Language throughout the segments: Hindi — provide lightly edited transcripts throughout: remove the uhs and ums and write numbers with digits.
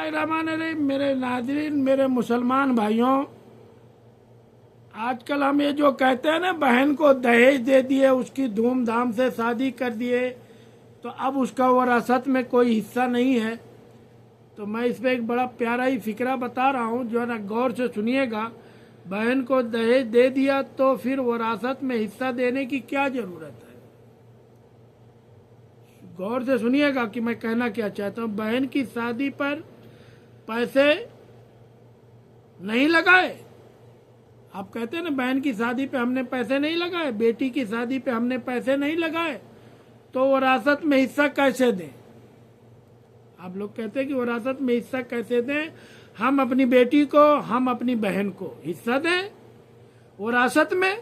रहमान रहीम। मेरे नाज़रीन, मेरे मुसलमान भाइयों, आजकल हम ये जो कहते हैं ना, बहन को दहेज दे दिए, उसकी धूमधाम से शादी कर दिए, तो अब उसका वरासत में कोई हिस्सा नहीं है। तो मैं इस पे एक बड़ा प्यारा ही फिक्रा बता रहा हूँ, जो है ना, गौर से सुनिएगा। बहन को दहेज दे दिया तो फिर वरासत में हिस्सा देने की क्या जरूरत है? गौर से सुनिएगा कि मैं कहना क्या चाहता हूँ। बहन की शादी पर पैसे नहीं लगाए। आप कहते हैं ना, बहन की शादी पे हमने पैसे नहीं लगाए, बेटी की शादी पे हमने पैसे नहीं लगाए, तो वरासत में हिस्सा कैसे दें? आप लोग कहते हैं कि वरासत में हिस्सा कैसे दें? हम अपनी बेटी को, हम अपनी बहन को हिस्सा दें वरासत में?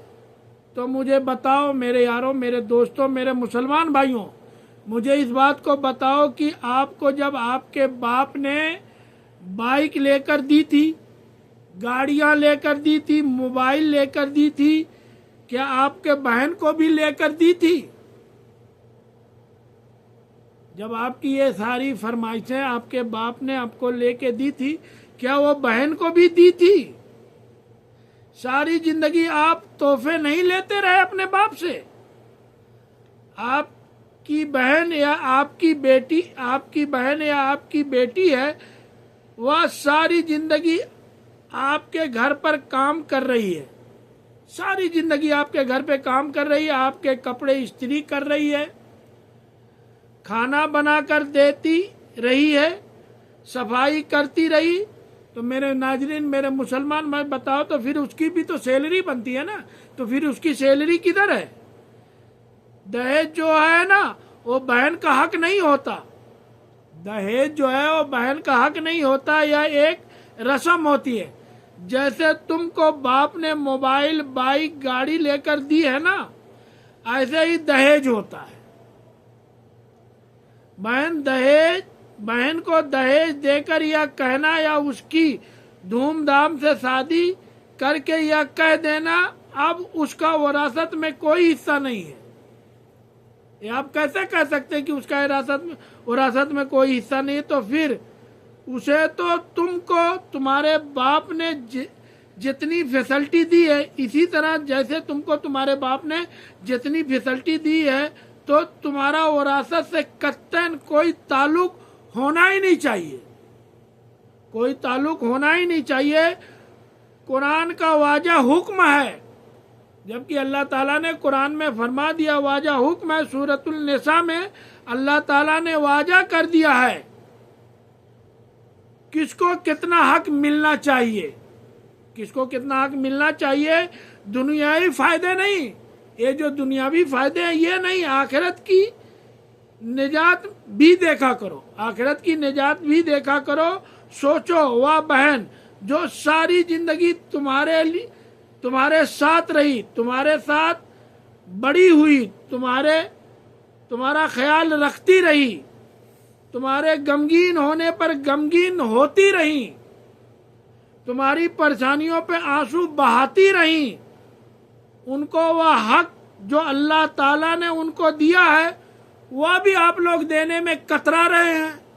तो मुझे बताओ मेरे यारों, मेरे दोस्तों, मेरे मुसलमान भाइयों, मुझे इस बात को बताओ कि आपको जब आपके बाप ने बाइक लेकर दी थी, गाड़ियां लेकर दी थी, मोबाइल लेकर दी थी, क्या आपके बहन को भी लेकर दी थी? जब आपकी ये सारी फरमाइशें आपके बाप ने आपको लेके दी थी, क्या वो बहन को भी दी थी? सारी जिंदगी आप तोहफे नहीं लेते रहे अपने बाप से? आपकी बहन या आपकी बेटी, आपकी बहन या आपकी बेटी है, वह सारी जिंदगी आपके घर पर काम कर रही है, सारी जिंदगी आपके घर पे काम कर रही है, आपके कपड़े इस्त्री कर रही है, खाना बनाकर देती रही है, सफाई करती रही। तो मेरे नाजरीन, मेरे मुसलमान भाई, बताओ तो फिर उसकी भी तो सैलरी बनती है ना, तो फिर उसकी सैलरी किधर है? दहेज जो है ना, वो बहन का हक नहीं होता। दहेज जो है वो बहन का हक नहीं होता, यह एक रस्म होती है। जैसे तुमको बाप ने मोबाइल, बाइक, गाड़ी लेकर दी है ना, ऐसे ही दहेज होता है। बहन को दहेज देकर यह कहना या उसकी धूमधाम से शादी करके यह कह देना अब उसका वरासत में कोई हिस्सा नहीं है, ये आप कैसे कह सकते हैं कि उसका वरासत में कोई हिस्सा नहीं है? तो फिर उसे तो तुमको तुम्हारे बाप ने जितनी फैसिलिटी दी है, इसी तरह जैसे तुमको तुम्हारे बाप ने जितनी फैसिलिटी दी है, तो तुम्हारा वरासत से कत्तन कोई ताल्लुक होना ही नहीं चाहिए, कोई ताल्लुक होना ही नहीं चाहिए। कुरान का वाजा हुक्म है, जबकि अल्लाह ताला ने कुरान में फरमा दिया, वाजा हुक्म है। सूरतुल निसा में अल्लाह ताला ने वाजा कर दिया है किसको कितना हक मिलना चाहिए, किसको कितना हक मिलना चाहिए। दुनियावी फायदे नहीं, ये जो दुनियावी फायदे हैं ये नहीं, आखिरत की निजात भी देखा करो, आखिरत की निजात भी देखा करो। सोचो, वह बहन जो सारी जिंदगी तुम्हारे साथ रही, तुम्हारे साथ बड़ी हुई, तुम्हारा ख्याल रखती रही, तुम्हारे गमगीन होने पर गमगीन होती रही, तुम्हारी परेशानियों पे आंसू बहाती रही, उनको वह हक जो अल्लाह ताला ने उनको दिया है, वह भी आप लोग देने में कतरा रहे हैं।